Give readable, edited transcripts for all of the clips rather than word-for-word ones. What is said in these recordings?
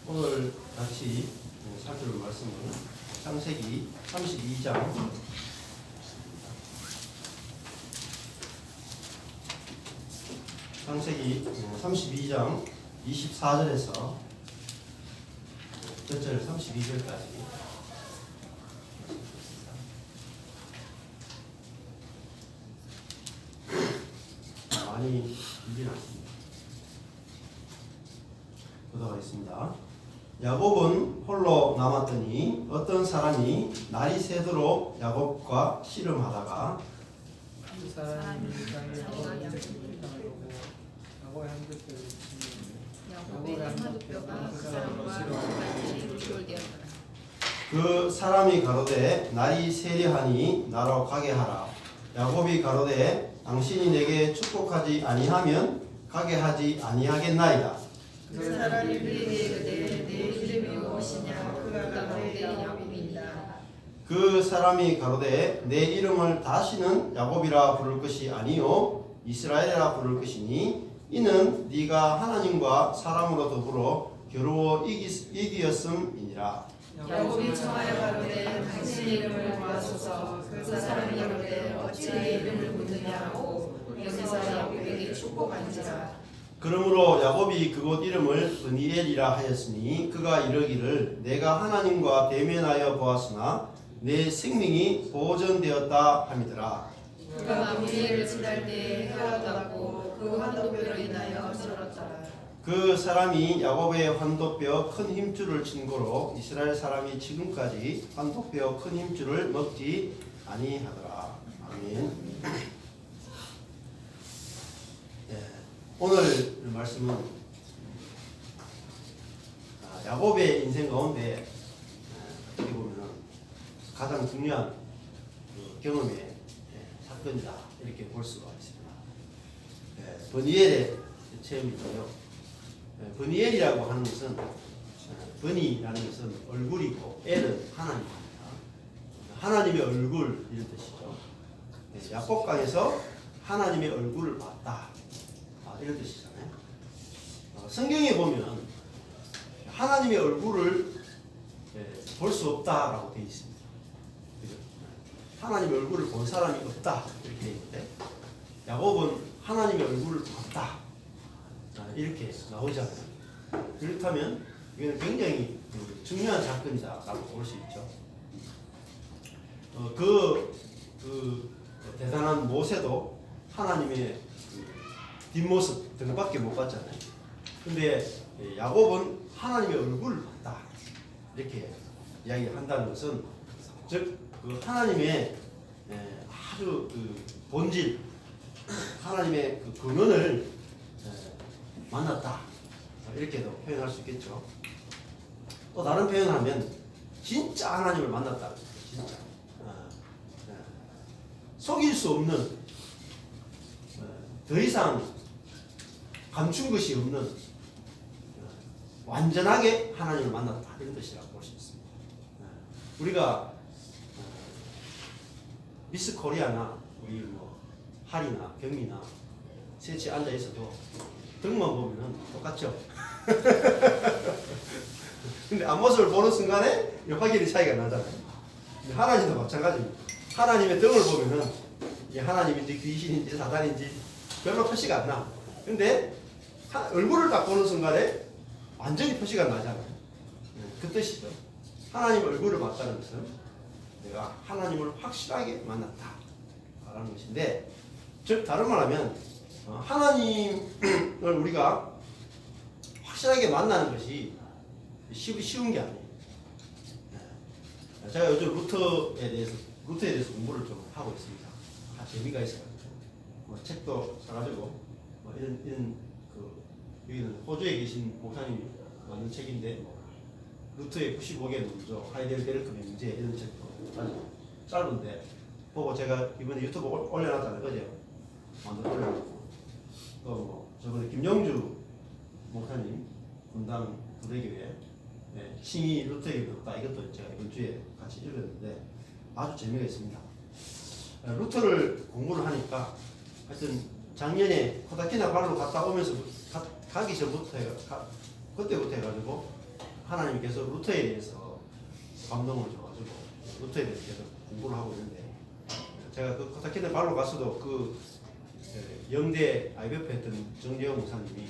오늘 같이 살펴볼 말씀은 창세기 32장 창세기 32장 24절에서 몇 절 32절까지 많이 길진 않습니다. 보도록 하겠습니다. 야곱은 홀로 남았더니 어떤 사람이 날이 새도록 야곱과 씨름하다가 그 사람이 땅에 야곱의 한 뼈가 그 사람과 같이 결되었더라. 그 사람이 가로되 날이 세려하니 나로 가게 하라. 야곱이 가로되 당신이 내게 축복하지 아니하면 가게 하지 아니하겠나이다. 그 사람이 그에게 이르되 내 이름이 무엇이냐? 그가 가로되 야곱이니라. 그 사람이 가로되 내 이름을 다시는 야곱이라 부를 것이 아니요 이스라엘이라 부를 것이니 이는 네가 하나님과 사람으로 더불어 겨루어 이기었음이니라. 야곱이 청하여 가로되 당신의 이름을 구하소서. 그 사람이 가로되 어찌 내 이름을 묻느냐 하고 여기서 야곱에게 축복한지라. 그러므로 야곱이 그곳 이름을 브니엘이라 하였으니 그가 이르기를 내가 하나님과 대면하여 보았으나 내 생명이 보존되었다 함이더라. 그가 브니엘을 지날 때에 해가 떴고 그 환도뼈로 인하여 절었더라. 그 사람이 야곱의 환도뼈 큰 힘줄을 친 고로 이스라엘 사람이 지금까지 환도뼈 큰 힘줄을 먹지 아니하더라. 아멘. 오늘 말씀은 야곱의 인생 가운데 어떻게 보면 가장 중요한 경험의 사건이다 이렇게 볼 수가 있습니다. 버니엘의 체험인데요. 버니엘이라고 하는 것은 버니라는 것은 얼굴이고 엘은 하나님입니다. 하나님의 얼굴 이런 뜻이죠. 야곱강에서 하나님의 얼굴을 봤다. 이런 뜻이잖아요. 성경에 보면 하나님의 얼굴을 볼 수 없다라고 되어 있습니다. 하나님의 얼굴을 본 사람이 없다 이렇게 되어 있는데 야곱은 하나님의 얼굴을 봤다 이렇게 나오잖아요. 그렇다면 이거는 굉장히 중요한 사건이다라고 볼 수 있죠. 그 대단한 모세도 하나님의 뒷모습 등밖에 못 봤잖아요. 근데 야곱은 하나님의 얼굴을 봤다 이렇게 이야기한다는 것은 즉 그 하나님의 아주 그 본질 하나님의 그 근원을 만났다 이렇게도 표현할 수 있겠죠. 또 다른 표현을 하면 진짜 하나님을 만났다. 진짜 속일 수 없는 더 이상 감춘 것이 없는 완전하게 하나님을 만났다 이런 뜻이라고 볼 수 있습니다. 우리가 미스 코리아나 우리 뭐 할이나 경미나 셋이 앉아 있어도 등만 보면은 똑같죠. 근데 앞모습을 보는 순간에 확연히 차이가 나잖아요. 근데 하나님도 마찬가지입니다. 하나님의 등을 보면은 이게 하나님인지 귀신인지 사단인지 별로 표시가 안 나. 근데 얼굴을 딱 보는 순간에 완전히 표시가 나잖아요. 그 뜻이죠. 하나님 얼굴을 봤다는 것은 내가 하나님을 확실하게 만났다 라는 것인데, 즉 다른 말하면 하나님을 우리가 확실하게 만나는 것이 쉬운 게 아니에요. 제가 요즘 루터에 대해서 공부를 좀 하고 있습니다. 재미가 있어가지고 책도 사가지고 이런 여기는 호주에 계신 목사님이 만든 책인데 루터의 95개 논조, 하이델베르크 명제 이런 책도 아주 짧은데 보고 제가 이번에 유튜브 올려놨잖아요. 어제 만들어 올려놓고 또 저번에 김영주 목사님 분당 부대교회 칭이 루터에게 배웠다 이것도 제가 이번 주에 같이 읽었는데 아주 재미가 있습니다. 루터를 공부를 하니까 하여튼 작년에 코타키나발루 갔다 오면서 가기 전부터 그때부터 해가지고 하나님께서 루터에 대해서 감동을 줘가지고 루터에 대해서 계속 공부를 하고 있는데 제가 그 코타키네 발로 가서도 그 영대 IBF 했던 정재영 목사님이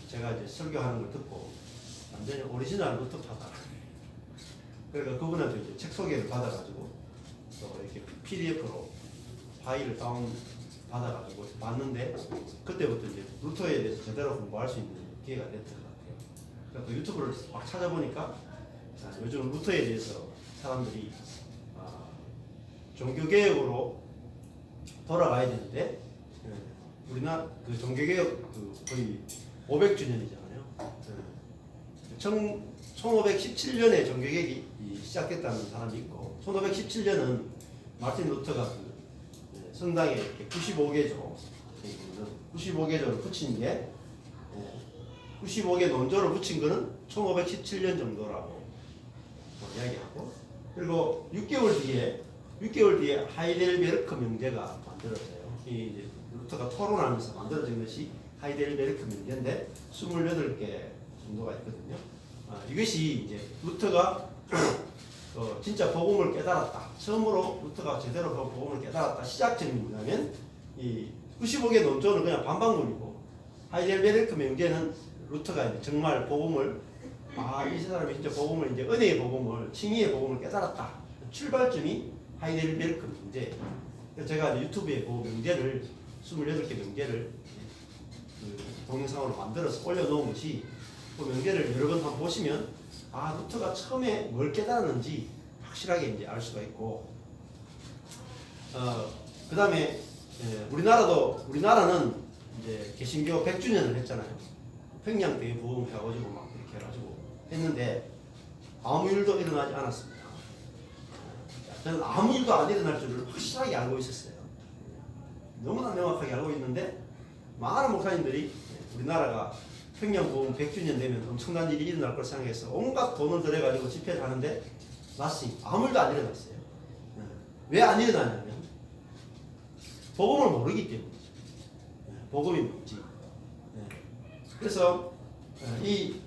제가 이제 설교하는 걸 듣고 완전히 오리지널 루터파다. 그러니까 그분한테 이제 책 소개를 받아가지고 또 이렇게 PDF로 파일을 다운 받아가지고 봤는데 그때부터 이제 루터에 대해서 제대로 공부할 수 있는 기회가 됐던 것 같아요. 그래서 유튜브를 막 찾아보니까 요즘 루터에 대해서 사람들이 종교개혁으로 돌아가야 되는데 우리나라 그 종교개혁 그 거의 500주년이잖아요. 1517년에 종교개혁이 시작됐다는 사람이 있고 1517년은 마틴 루터가 그 성당에 이렇게 95개조 95개조를 붙인 게 95개 논조를 붙인 거는 1517년 정도라고 이야기하고 그리고 6개월 뒤에 하이델베르크 명제가 만들어져요. 이 이제 루터가 토론하면서 만들어진 것이 하이델베르크 명제인데 28개 정도가 있거든요. 이것이 이제 루터가 진짜 복음을 깨달았다. 처음으로 루터가 제대로 복음을 깨달았다. 시작점이 뭐냐면 이 95개 논조는 그냥 반박문이고 하이델베르크 명제는 루터가 이제 정말 복음을 이 사람이 진짜 복음을 이제 은혜의 복음을 칭의의 복음을 깨달았다. 출발점이 하이델베르크 명제. 제가 이제 유튜브에 그 명제를 28개 명제를 그 동영상으로 만들어서 올려놓은 것이 그 명제를 여러 번 한번 보시면 루터가 처음에 뭘 깨달았는지 확실하게 이제 알 수가 있고 그 다음에 우리나라는 이제 개신교 100주년을 했잖아요. 평양 대부흥 해가지고 막 이렇게 해가지고 했는데 아무 일도 일어나지 않았습니다. 저는 아무 일도 안 일어날 줄을 확실하게 알고 있었어요. 너무나 명확하게 알고 있는데 많은 목사님들이 우리나라가 평양부흥 100주년 되면 엄청난 일이 일어날 걸 생각해서 온갖 돈을 들여가지고 집회를 하는데 아무 일도 안 일어났어요. 왜 안 일어나냐면 복음을 모르기 때문이죠. 복음이 뭔지. 그래서 이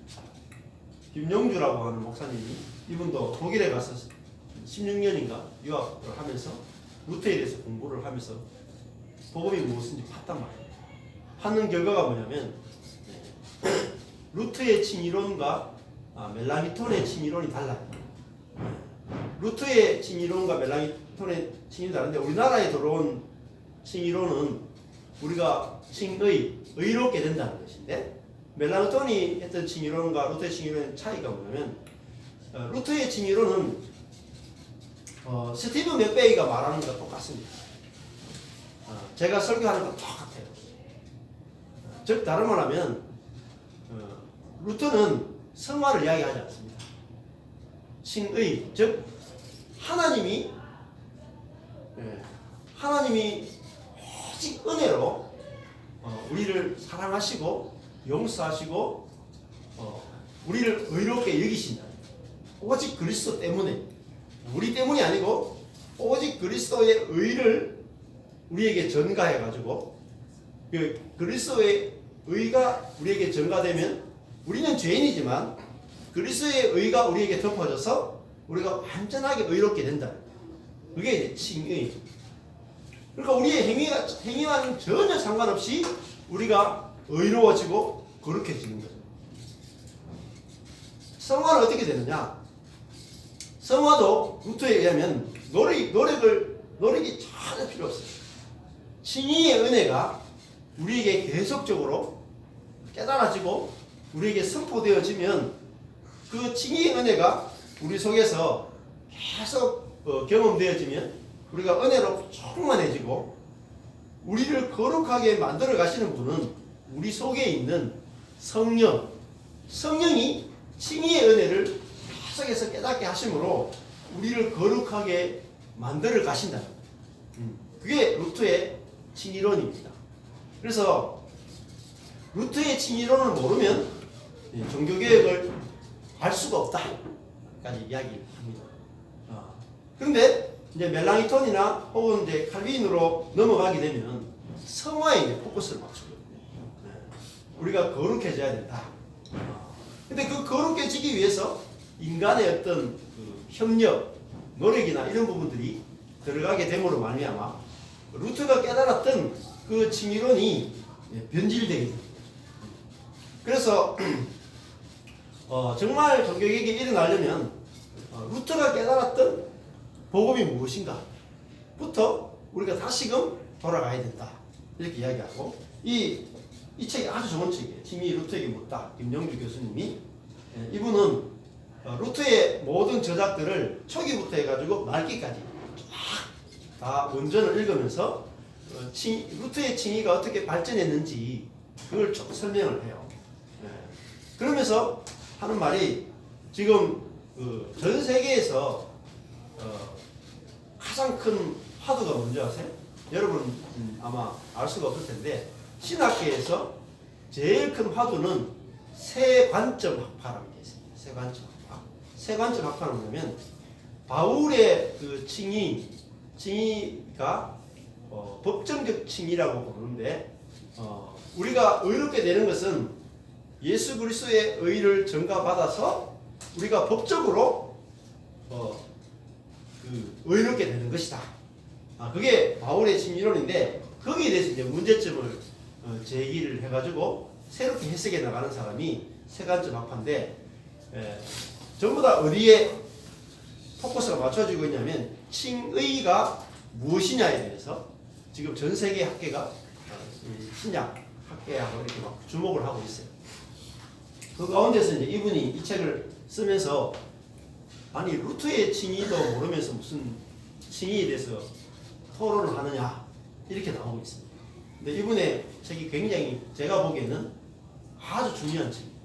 김용주라고 하는 목사님이 이분도 독일에 가서 16년인가 유학을 하면서 루터에 대해서 공부를 하면서 복음이 무엇인지 팠단 말이에요. 파는 결과가 뭐냐면 루터의 칭이론과 멜랑이톤의 칭이론이 달라요. 루터의 칭이론과 멜랑이톤의 칭이 다른데 우리나라에 들어온 칭이론은 우리가 의롭게 된다는 것인데 멜랑이톤이 했던 칭이론과 루터의 칭이론의 차이가 뭐냐면 루터의 칭이론은 스티븐 맥베이가 말하는 것과 똑같습니다. 제가 설교하는 것 똑같아요. 즉 다른 말하면 루터는 성화를 이야기하지 않습니다. 칭의, 즉 하나님이 오직 은혜로 우리를 사랑하시고 용서하시고 우리를 의롭게 여기신다. 오직 그리스도 때문에 우리 때문이 아니고 오직 그리스도의 의를 우리에게 전가해가지고 그 그리스도의 의가 우리에게 전가되면 우리는 죄인이지만 그리스도의 의가 우리에게 덮어져서 우리가 완전하게 의롭게 된다. 그게 이제 칭의. 그러니까 우리의 행위와는 전혀 상관없이 우리가 의로워지고 거룩해지는 거죠. 성화는 어떻게 되느냐? 성화도 루터에 의하면 노력이 전혀 필요 없어요. 칭의의 은혜가 우리에게 계속적으로 깨달아지고 우리에게 선포되어지면 그 칭의의 은혜가 우리 속에서 계속 경험되어지면 우리가 은혜로 충만해지고 우리를 거룩하게 만들어 가시는 분은 우리 속에 있는 성령이 칭의의 은혜를 계속해서 깨닫게 하심으로 우리를 거룩하게 만들어 가신다. 그게 루터의 칭의론입니다. 그래서 루터의 칭의론을 모르면 종교개혁을 할 수가 없다까지 이야기합니다. 그런데 이제 멜랑이톤이나 혹은 이제 칼빈으로 넘어가게 되면 성화에 이제 포커스를 맞추거든요. 우리가 거룩해져야 된다. 근데 그 거룩게 지기 위해서 인간의 어떤 그 협력, 노력이나 이런 부분들이 들어가게 됨으로 말미암아 루터가 깨달았던 그 칭의론이 변질되게 됩니다. 그래서 정말 종교개혁이 일어나려면 루터가 깨달았던 복음이 무엇인가부터 우리가 다시금 돌아가야 된다. 이렇게 이야기하고 이 책이 아주 좋은 책이에요. 칭의 루터에게 묻다. 김영주 교수님이 이분은 루터의 모든 저작들을 초기부터 해가지고 말기까지 다 원전을 읽으면서 루터의 칭의가 어떻게 발전했는지 그걸 쭉 설명을 해요. 그러면서 하는 말이 지금 전 세계에서 가장 큰 화두가 뭔지 아세요? 여러분 아마 알 수가 없을 텐데 신학계에서 제일 큰 화두는 세관점 학파라는 게 있습니다. 세관점 학파. 세관점 학파는 뭐냐면 바울의 그 칭의가 법정적 칭의라고 부르는데 우리가 의롭게 되는 것은 예수 그리스도의 의를 전가받아서 우리가 법적으로 의롭게 되는 것이다. 그게 바울의 칭의론인데 거기에 대해서 이제 문제점을 제기를 해가지고 새롭게 해석해 나가는 사람이 세관점 학파인데 전부 다 어디에 포커스가 맞춰지고 있냐면 칭의가 무엇이냐에 대해서 지금 전 세계 학계가 신약 학계하고 이렇게 막 주목을 하고 있어요. 그 가운데서 이제 이분이 이 책을 쓰면서 아니 루터의 칭의도 모르면서 무슨 칭의에 대해서 토론을 하느냐 이렇게 나오고 있습니다. 근데 이분의 책이 굉장히 제가 보기에는 아주 중요한 책입니다.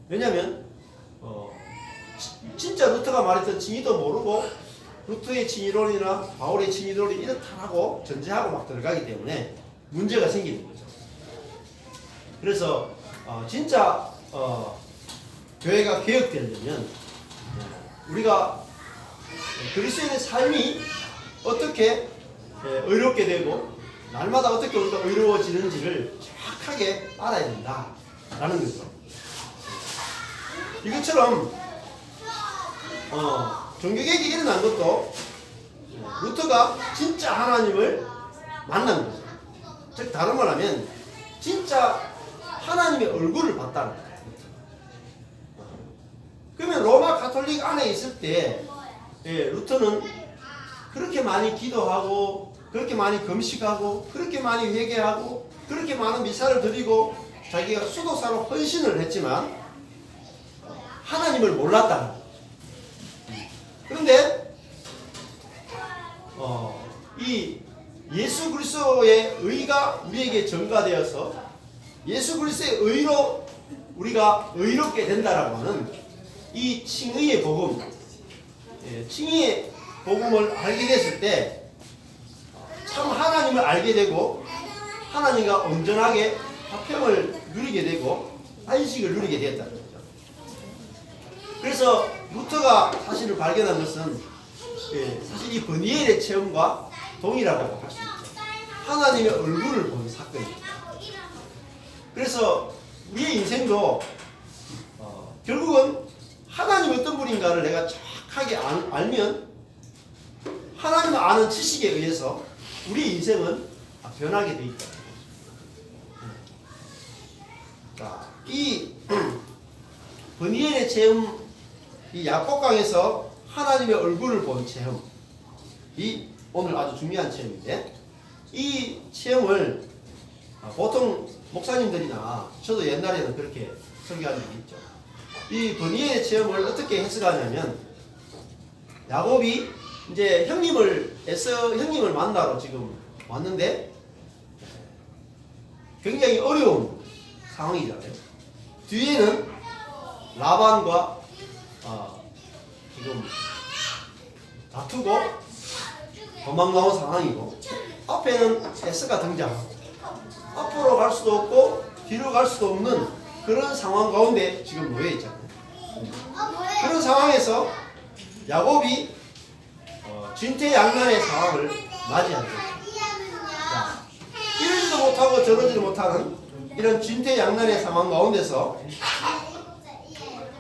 왜냐하면 진짜 루터가 말했던 칭의도 모르고 루터의 칭의론이나 바울의 칭의론이 이렇다라고 전제하고 막 들어가기 때문에 문제가 생기는 거죠. 그래서 진짜 교회가 개혁되려면 우리가 그리스도인의 삶이 어떻게 의롭게 되고 날마다 어떻게 우리가 의로워지는지를 정확하게 알아야 된다라는 거죠. 이것처럼 종교개혁이 일어난 것도 루터가 진짜 하나님을 만난 거죠. 즉 다른 말 하면 진짜 하나님의 얼굴을 봤다는 거예요. 그러면 로마 가톨릭 안에 있을 때 루터는 그렇게 많이 기도하고 그렇게 많이 금식하고 그렇게 많이 회개하고 그렇게 많은 미사를 드리고 자기가 수도사로 헌신을 했지만 하나님을 몰랐다는 거예요. 그런데 이 예수 그리스도의 의가 우리에게 전가되어서 예수 그리스도의 의로 우리가 의롭게 된다라고 하는 이 칭의의 복음, 칭의의 복음을 알게 됐을 때 참 하나님을 알게 되고 하나님과 온전하게 화평을 누리게 되고 안식을 누리게 되었다는 거죠. 그래서 루터가 사실을 발견한 것은 사실 이 버니엘의 체험과 동일하다고 할 수 있죠. 하나님의 얼굴을 본 사건입니다. 그래서 우리의 인생도 결국은 하나님 어떤 분인가를 내가 정확하게 알면 하나님을 아는 지식에 의해서 우리의 인생은 변하게 돼 있다. 자, 이 버니엘의 체험, 이 야복강에서 하나님의 얼굴을 본 체험, 이 오늘 아주 중요한 체험인데 이 체험을 보통 목사님들이나 저도 옛날에는 그렇게 설교한 적이 있죠. 이 버니엘의 체험을 어떻게 해석하냐면 야곱이 이제 형님을 만나러 지금 왔는데 굉장히 어려운 상황이잖아요. 뒤에는 라반과 지금 다투고 도망나온 상황이고 앞에는 에스가 등장하고 앞으로 갈 수도 없고 뒤로 갈 수도 없는 그런 상황 가운데 지금 놓여 있잖아요. 그런 상황에서 야곱이 진퇴양난의 상황을 맞이하게 됩니다. 이러지도 못하고 저러지도 못하는 이런 진퇴양난의 상황 가운데서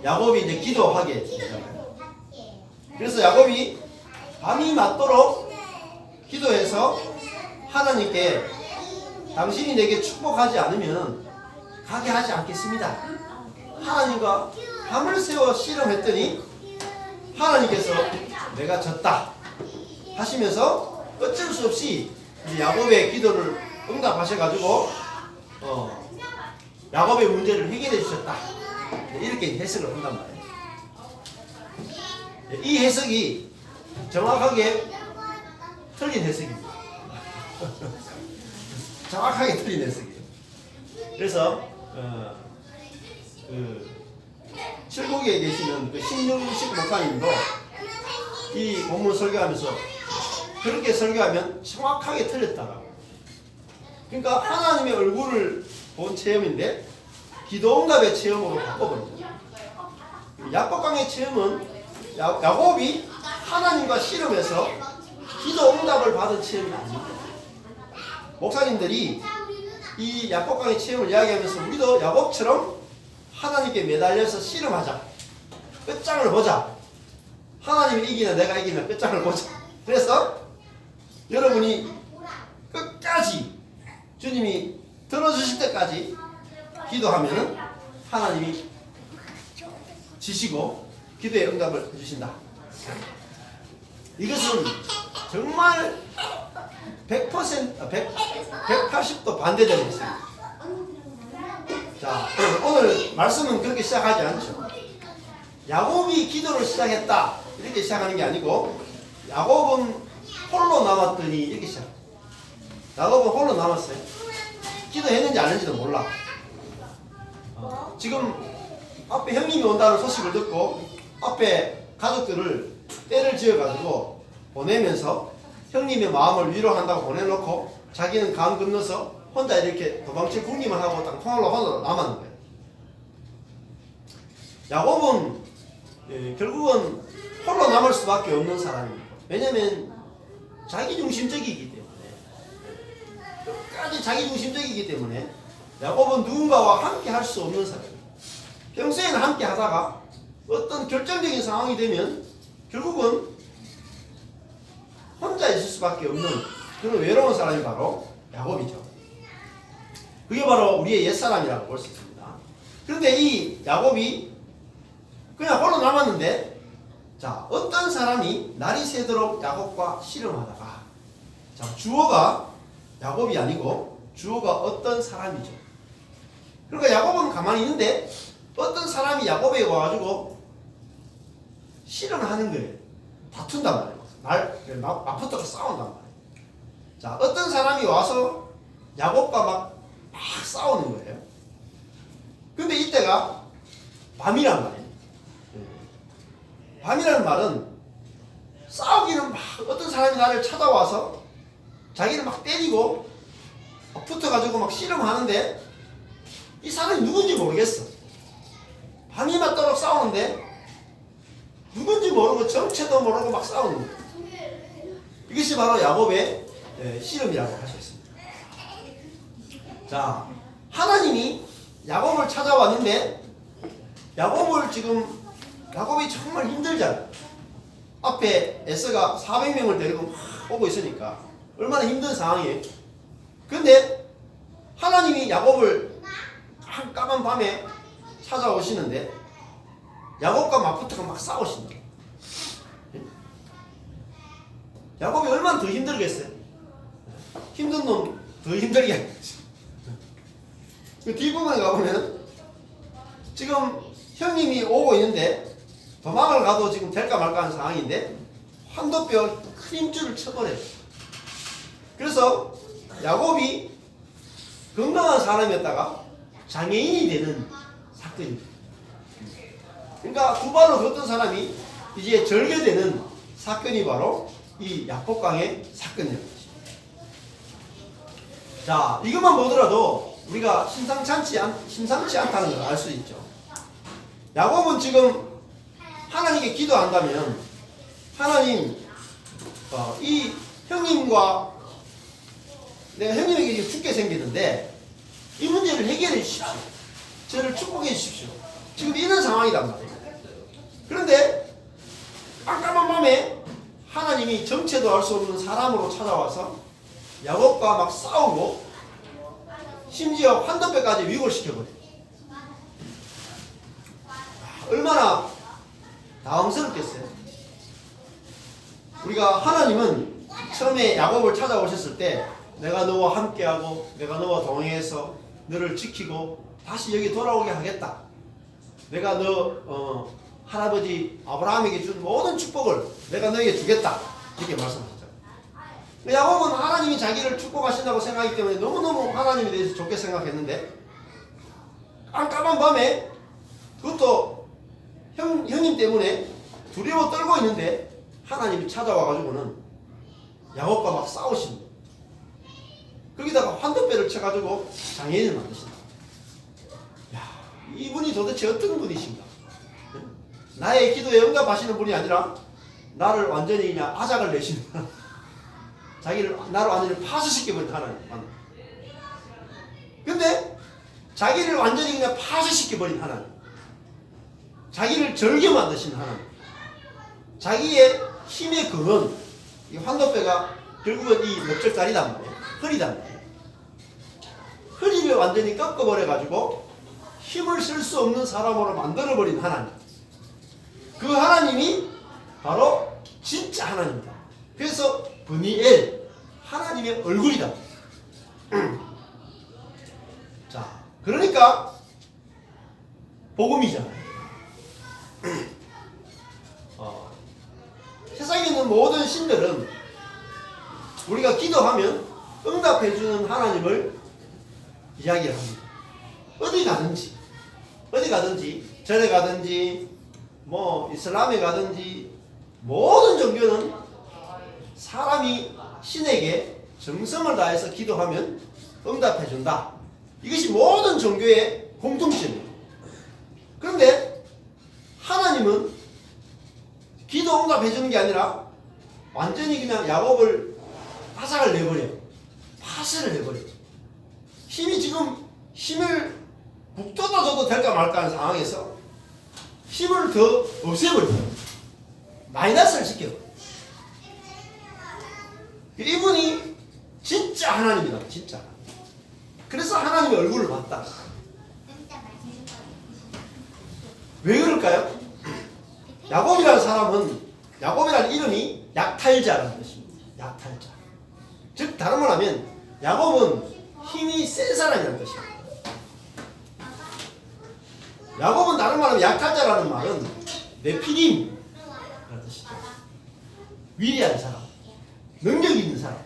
야곱이 이제 기도하게 되잖아요. 그래서 야곱이 밤이 맞도록 기도해서 하나님께 당신이 내게 축복하지 않으면 가게 하지 않겠습니다. 하나님과 밤을 새워 씨름했더니 하나님께서 내가 졌다 하시면서 어쩔 수 없이 이제 야곱의 기도를 응답하셔가지고 야곱의 문제를 해결해 주셨다. 이렇게 해석을 한단 말이에요. 이 해석이 정확하게 틀린 해석입니다. 정확하게 틀린 해석이에요. 그래서 칠곡에 계시는 그 신윤식 목사님도 이 본문 설교하면서 그렇게 설교하면 정확하게 틀렸다라고. 그러니까 하나님의 얼굴을 본 체험인데 기도응답의 체험으로 바꿔버립니다. 야곱강의 체험은 야곱이 하나님과 씨름해서 기도응답을 받은 체험이 아닙니다. 목사님들이 이 야곱강의 체험을 이야기하면서 우리도 야곱처럼 하나님께 매달려서 씨름하자. 끝장을 보자. 하나님이 이기나 내가 이기나 끝장을 보자. 그래서 여러분이 끝까지 주님이 들어주실 때까지 기도하면은 하나님이 지시고 기도의 응답을 해주신다. 이것은 정말 180도 반대되는 것입니다. 자, 오늘 말씀은 그렇게 시작하지 않죠. 야곱이 기도를 시작했다 이렇게 시작하는 게 아니고 야곱은 홀로 남았더니 이렇게 시작합니다. 야곱은 홀로 남았어요. 기도했는지 안 했는지도 몰라. 지금 앞에 형님이 온다는 소식을 듣고 앞에 가족들을 때를 지어가지고 보내면서 형님의 마음을 위로한다고 보내놓고 자기는 강 건너서 혼자 이렇게 도망칠 궁리만 하고 딱 통할로 혼자 남았는 거예요. 야곱은 결국은 홀로 남을 수밖에 없는 사람입니다. 왜냐면 자기중심적이기 때문에 끝까지 자기중심적이기 때문에 야곱은 누군가와 함께 할 수 없는 사람입니다. 평소에는 함께 하다가 어떤 결정적인 상황이 되면 결국은 혼자 있을 수밖에 없는 그런 외로운 사람이 바로 야곱이죠. 그게 바로 우리의 옛사람이라고 볼 수 있습니다. 그런데 이 야곱이 그냥 홀로 남았는데 자, 어떤 사람이 날이 새도록 야곱과 씨름하다가 자, 주어가 야곱이 아니고 주어가 어떤 사람이죠. 그러니까 야곱은 가만히 있는데 어떤 사람이 야곱에게 와가지고 씨름하는 거예요. 다툰단 말이에요. 맞붙어서 싸운단 말이에요. 자, 어떤 사람이 와서 야곱과 막 싸우는 거예요. 근데 이때가 밤이란 말이에요. 밤이라는 말은 싸우기는 막 어떤 사람이 나를 찾아와서 자기를 막 때리고 막 붙어가지고 막 씨름하는데 이 사람이 누군지 모르겠어. 밤이 맞도록 싸우는데 누군지 모르고 정체도 모르고 막 싸우는 거예요. 이것이 바로 야곱의 씨름이라고 할 수 있습니다. 자, 하나님이 야곱을 찾아왔는데 야곱이 정말 힘들잖아요. 앞에 에서가 400명을 데리고 막 오고 있으니까 얼마나 힘든 상황이에요. 근데 하나님이 야곱을 한 까만 밤에 찾아오시는데 야곱과 맞붙어서 막 싸우신다. 야곱이 얼마나 더 힘들겠어요. 힘든 놈 더 힘들게 하겠지. 그 뒷부분에 가보면 지금 형님이 오고 있는데 도망을 가도 지금 될까 말까 하는 상황인데 환도뼈 큰 힘줄을 쳐버려요. 그래서 야곱이 건강한 사람이었다가 장애인이 되는 사건입니다. 그러니까 두 발로 걷던 사람이 이제 절개되는 사건이 바로 이 야곱강의 사건이었습니다. 자, 이것만 보더라도 우리가 심상치 않다는 걸 알 수 있죠. 야곱은 지금 하나님께 기도한다면 하나님 이 형님과 내가 형님에게 죽게 생기는데 이 문제를 해결해 주십시오. 저를 축복해 주십시오. 지금 이런 상황이란 말이에요. 그런데 깜깜한 밤에 하나님이 정체도 알 수 없는 사람으로 찾아와서 야곱과 막 싸우고 심지어 환도뼈까지 위골시켜버려요. 얼마나 당황스럽겠어요. 우리가 하나님은 처음에 야곱을 찾아오셨을 때 내가 너와 함께하고 내가 너와 동행해서 너를 지키고 다시 여기 돌아오게 하겠다. 내가 너 할아버지 아브라함에게 준 모든 축복을 내가 너에게 주겠다. 이렇게 말씀하셨죠. 야곱은 하나님이 자기를 축복하신다고 생각하기 때문에 너무너무 하나님에 대해서 좋게 생각했는데 깜깜한 밤에 그것도 형님 때문에 두려워 떨고 있는데 하나님이 찾아와가지고는 야곱과 막 싸우십니다. 거기다가 환도뼈를 쳐가지고 장애인을 만드신다. 야, 이분이 도대체 어떤 분이신가? 나의 기도에 응답하시는 분이 아니라 나를 완전히 그냥 아작을 내시는 나를 완전히 파쇄시켜버린 하나님. 근데 자기를 완전히 그냥 파쇄시켜버린 하나님, 자기를 절개 만드신 하나님, 자기의 힘의 근원, 이 환도뼈가 결국은 이 넓적다리단 말이에요. 허리단 말이에요. 허리를 완전히 꺾어버려가지고 힘을 쓸 수 없는 사람으로 만들어버린 하나님. 그 하나님이 바로 진짜 하나님이다. 그래서 브니엘, 하나님의 얼굴이다. 자, 그러니까 복음이잖아요. 세상에 있는 모든 신들은 우리가 기도하면 응답해주는 하나님을 이야기를 합니다. 어디 가든지 절에 가든지 뭐 이슬람에 가든지 모든 종교는 사람이 신에게 정성을 다해서 기도하면 응답해준다. 이것이 모든 종교의 공통점이에요. 그런데 하나님은 기도 응답해주는 게 아니라 완전히 그냥 야곱을 아삭을 내버려요. 파쇄를 해버려요. 힘을 북돋아 줘도 될까 말까 하는 상황에서 힘을 더 없애버려요. 마이너스를 시켜요. 이분이 진짜 하나님이다. 진짜. 그래서 하나님의 얼굴을 봤다. 왜 그럴까요? 야곱이라는 사람은, 야곱이라는 이름이 약탈자라는 뜻입니다. 약탈자. 즉 다른 말 하면 야곱은 힘이 센 사람이라는 뜻입니다. 야곱은 다른 말 하면 약탈자라는 말은 네피림이라는 뜻이죠. 위대한 사람, 능력 있는 사람.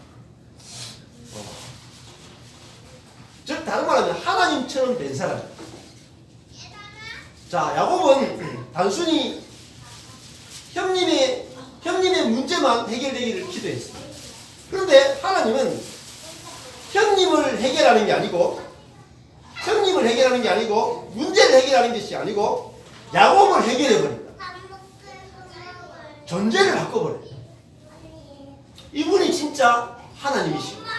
즉 다른 말 하면 하나님처럼 된 사람. 자, 야곱은 단순히 형님의 문제만 해결되기를 기도했어요. 그런데 하나님은 형님을 해결하는 게 아니고 문제를 해결하는 것이 아니고 야곱을 해결해버립니다. 존재를 바꿔버려요. 이분이 진짜 하나님이십니다.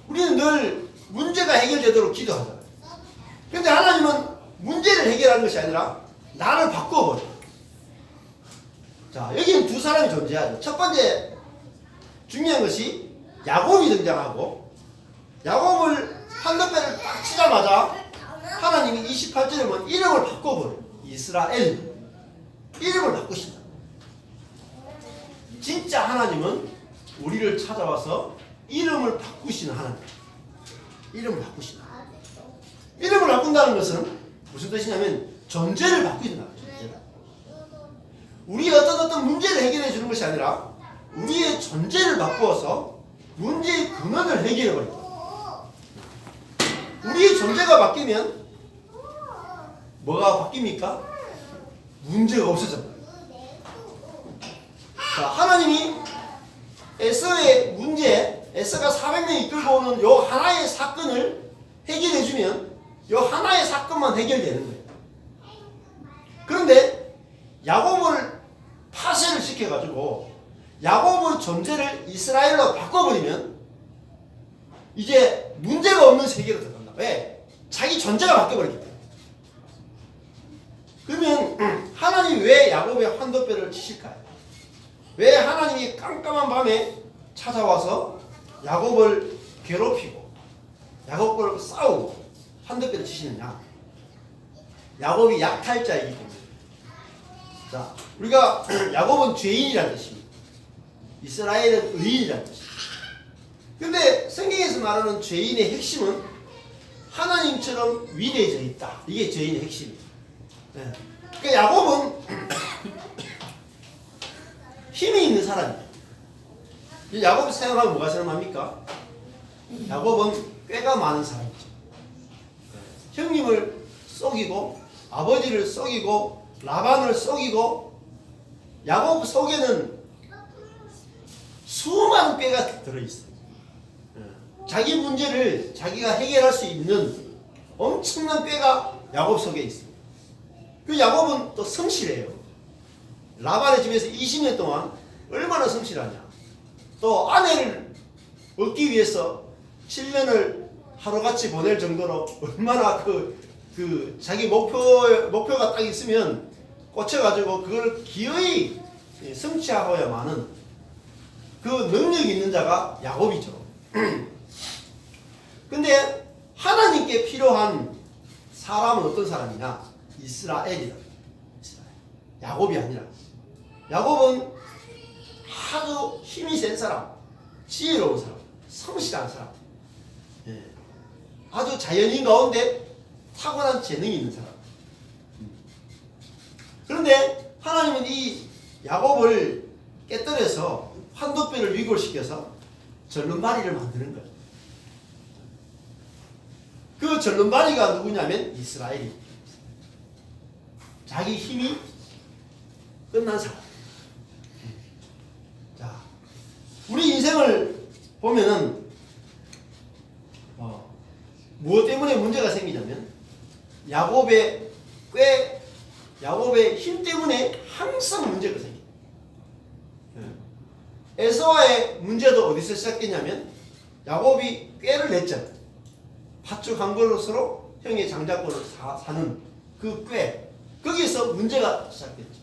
우리는 늘 문제가 해결되도록 기도하잖아요. 그런데 하나님은 문제를 해결하는 것이 아니라 나를 바꿔버려요. 자, 여기는 두 사람이 존재하죠. 첫 번째 중요한 것이 야곱이 등장하고, 야곱을 환도뼈를 딱 치자마자 하나님이 28절에 보면 이름을 바꿔버려요. 이스라엘. 이름을 바꾸신다. 진짜 하나님은 우리를 찾아와서 이름을 바꾸시는 하나님. 이름을 바꾸신다. 이름을 바꾼다는 것은 무슨 뜻이냐면 존재를 바꾸신다. 우리의 어떤 문제를 해결해 주는 것이 아니라 우리의 존재를 바꾸어서 문제의 근원을 해결해 버립니다. 우리의 존재가 바뀌면 뭐가 바뀝니까? 문제가 없어집니다. 자, 하나님이 에서의 문제, 에서가 400명이 끌고 오는 요 하나의 사건을 해결해 주면 요 하나의 사건만 해결되는 거예요. 그런데 야곱을 파쇄를 시켜가지고 야곱의 존재를 이스라엘로 바꿔버리면 이제 문제가 없는 세계로 들어간다. 왜? 자기 존재가 바뀌어버리기 때문에. 그러면 하나님이 왜 야곱의 환도뼈를 치실까요? 왜 하나님이 깜깜한 밤에 찾아와서 야곱을 괴롭히고 야곱을 싸우고 환도뼈를 치시느냐? 야곱이 약탈자이기 때문에. 자, 우리가 야곱은 죄인이라는 뜻입니다. 이스라엘은 의인이라는 뜻입니다. 근데 성경에서 말하는 죄인의 핵심은 하나님처럼 위대해져 있다. 이게 죄인의 핵심이에요. 네. 그러니까 야곱은 힘이 있는 사람이에요. 야곱이 생각하면 뭐가 생각납니까? 야곱은 꾀가 많은 사람이죠. 네. 형님을 속이고 아버지를 속이고 라반을 속이고 야곱 속에는 수많은 꾀가 들어있어요. 자기 문제를 자기가 해결할 수 있는 엄청난 꾀가 야곱 속에 있습니다. 그 야곱은 또 성실해요. 라반의 집에서 20년 동안 얼마나 성실하냐. 또 아내를 얻기 위해서 7년을 하루같이 보낼 정도로 얼마나 자기 목표가 딱 있으면 꽂혀가지고 그걸 기어이 성취하고야만은 그 능력이 있는 자가 야곱이죠. 근데 하나님께 필요한 사람은 어떤 사람이냐? 이스라엘이다. 이스라엘. 야곱이 아니라. 야곱은 아주 힘이 센 사람, 지혜로운 사람, 성실한 사람, 예. 아주 자연인 가운데 타고난 재능이 있는 사람. 그런데 하나님은 이 야곱을 깨뜨려서 환도뼈를 위골시켜서 절름발이를 만드는 거예요. 그 절름발이가 누구냐면 이스라엘이. 자기 힘이 끝난 사람. 자, 우리 인생을 보면은 무엇 때문에 문제가 생기냐면 야곱의 힘 때문에 항상 문제가 생겨요. 에서와의 문제도 어디서 시작했냐면 야곱이 꾀를 냈잖아요. 팥죽 한 그릇으로 형의 장자권을 사는 그 꾀. 거기에서 문제가 시작됐죠.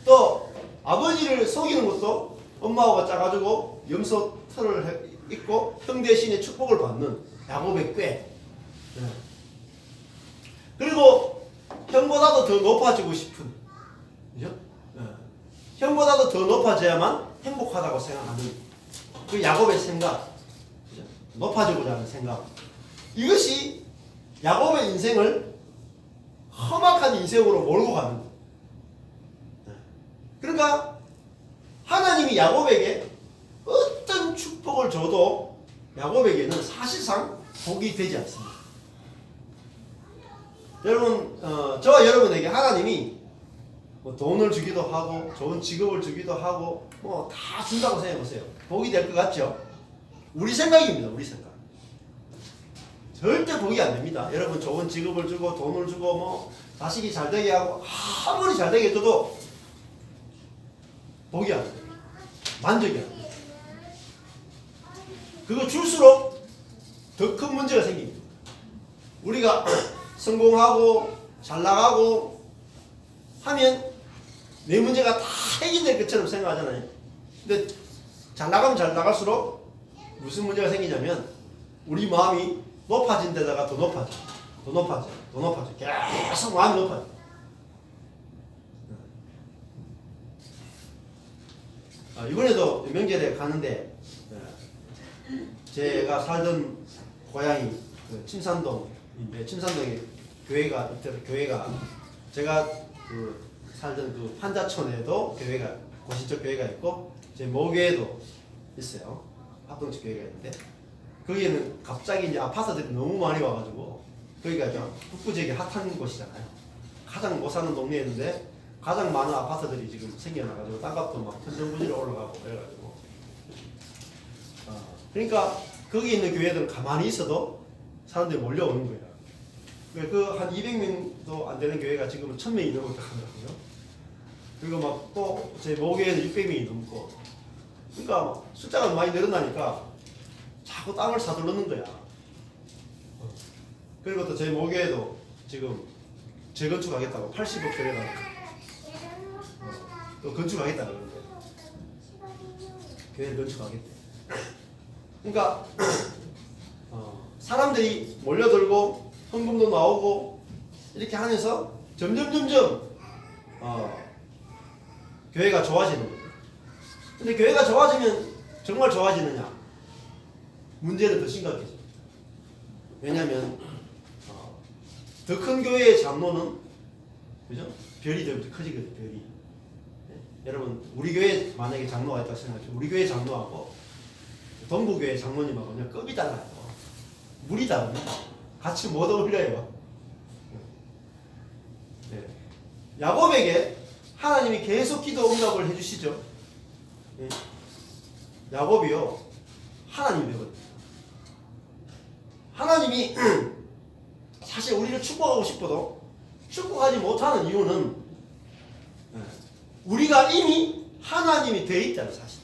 또 아버지를 속이는 것도 엄마가 짜가지고 염소 털을 입고 형 대신에 축복을 받는 야곱의 꾀. 그리고 형보다도 더 높아지고 싶은, 그죠? 형보다도 더 높아져야만 행복하다고 생각하는 그 야곱의 생각, 그죠? 높아지고자 하는 생각. 이것이 야곱의 인생을 험악한 인생으로 몰고 가는 거예요. 그러니까 하나님이 야곱에게 어떤 축복을 줘도 야곱에게는 사실상 복이 되지 않습니다. 여러분, 저와 여러분에게 하나님이 뭐 돈을 주기도 하고 좋은 직업을 주기도 하고 뭐 다 준다고 생각해보세요. 복이 될 것 같죠? 우리 생각입니다. 우리 생각. 절대 복이 안 됩니다. 여러분 좋은 직업을 주고 돈을 주고 뭐 자식이 잘 되게 하고 아무리 잘 되게 해줘도 복이 안 돼요. 만족이 안 돼요. 그거 줄수록 더 큰 문제가 생깁니다. 우리가 성공하고 잘 나가고 하면 내 문제가 다 해결될 것처럼 생각하잖아요. 근데 잘 나가면 잘 나갈수록 무슨 문제가 생기냐면 우리 마음이 높아진 데다가 더 높아져. 더 높아져. 더 높아져. 계속 마음이 높아져. 이번에도 명절에 가는데 제가 살던 고향이 침산동인데 침산동에 교회가 있더라고요. 교회가 제가 살던 그 환자촌에도 교회가 고신적 교회가 있고 제 모교에도 있어요. 합동적 교회가 있는데 거기에는 갑자기 이제 아파트들이 너무 많이 와가지고 거기가 좀 북부 지역이 핫한 곳이잖아요. 가장 못 사는 동네였는데 가장 많은 아파트들이 지금 생겨나가지고 땅값도 막 천정부지로 올라가고 그래가지고 그러니까 거기 있는 교회들은 가만히 있어도 사람들이 몰려오는 거예요. 그 한 200명도 안 되는 교회가 지금은 1000명이 넘었다고 하더라고요. 그리고 막 또 제 모교에는 600명이 넘고 그러니까 막 숫자가 많이 늘어나니까 자꾸 땅을 사들르는 거야. 그리고 또 제 모교에도 지금 재건축하겠다고 80억 들여가지고 또 건축하겠다 그러는데 교회를 건축하겠대. 그러니까 사람들이 몰려들고 헌금도 나오고 이렇게 하면서 점점 교회가 좋아지는 거예요. 근데 교회가 좋아지면 정말 좋아지느냐? 문제는 더 심각해져. 왜냐하면 더 큰 교회의 장로는 그죠? 별이 더 커지거든요. 별이. 네? 여러분 우리 교회 만약에 장로가 있다고 생각하죠. 우리 교회 장로하고 동부교회 장로님하고 그냥 급이 달라요. 물이 다릅니다. 같이 못 어울려요. 네. 야곱에게 하나님이 계속 기도 응답을 해주시죠. 네. 야곱이요 하나님 되거든요. 하나님이 사실 우리를 축복하고 싶어도 축복하지 못하는 이유는 우리가 이미 하나님이 되어 있다는 사실.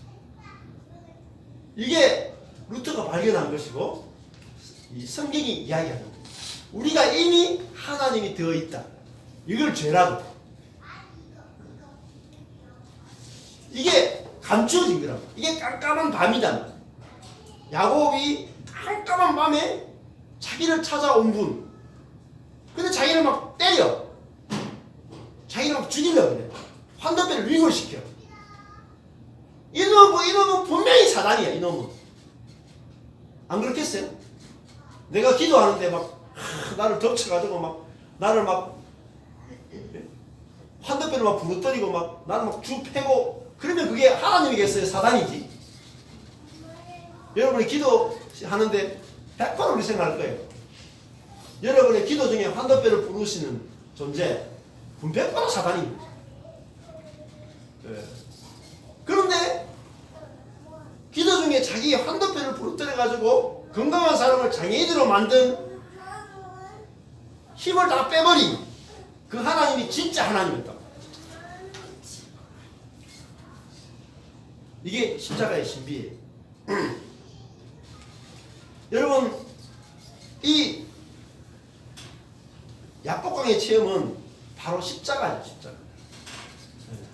이게 루터가 발견한 것이고 이 성경이 이야기하는 거예요. 우리가 이미 하나님이 되어 있다. 이걸 죄라고. 이게 감추어진 거라고. 이게 깜깜한 밤이다. 야곱이 깜깜한 밤에 자기를 찾아온 분. 근데 자기를 막 때려. 자기를 막 죽이려고 그래. 환도뼈를 위골시켜. 이놈은 분명히 사단이야. 이놈은. 안 그렇겠어요? 내가 기도하는데 막 나를 덮쳐가지고 막 나를 막 환도뼈를 막 부러뜨리고 막 나를 막 쭉 패고 그러면 그게 하나님이겠어요? 사단이지. 여러분이 기도하는데 100% 우리 생각할 거예요. 여러분의 기도 중에 환도뼈를 부르시는 존재 100% 사단입니다. 네. 그런데 기도 중에 자기 환도뼈를 부러뜨려가지고 건강한 사람을 장애인으로 만든 힘을 다 빼버린 그 하나님이 진짜 하나님이었다. 이게 십자가의 신비예요. 여러분 이 야복강의 체험은 바로 십자가예요. 십자가.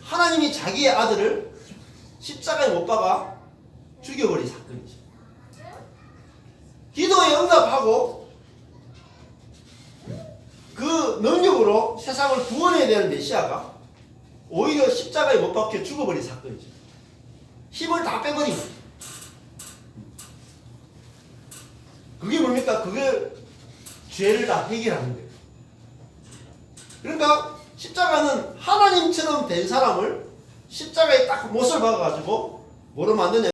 하나님이 자기의 아들을 십자가에 못 박아 죽여버린 사건이죠. 기도에 응답하고 그 능력으로 세상을 구원해야 되는 메시아가 오히려 십자가에 못 박혀 죽어버린 사건이죠. 힘을 다 빼버린 거예요. 그게 뭡니까? 그게 죄를 다 해결하는 거예요. 그러니까 십자가는 하나님처럼 된 사람을 십자가에 딱 못을 박아가지고 뭐로 만드냐?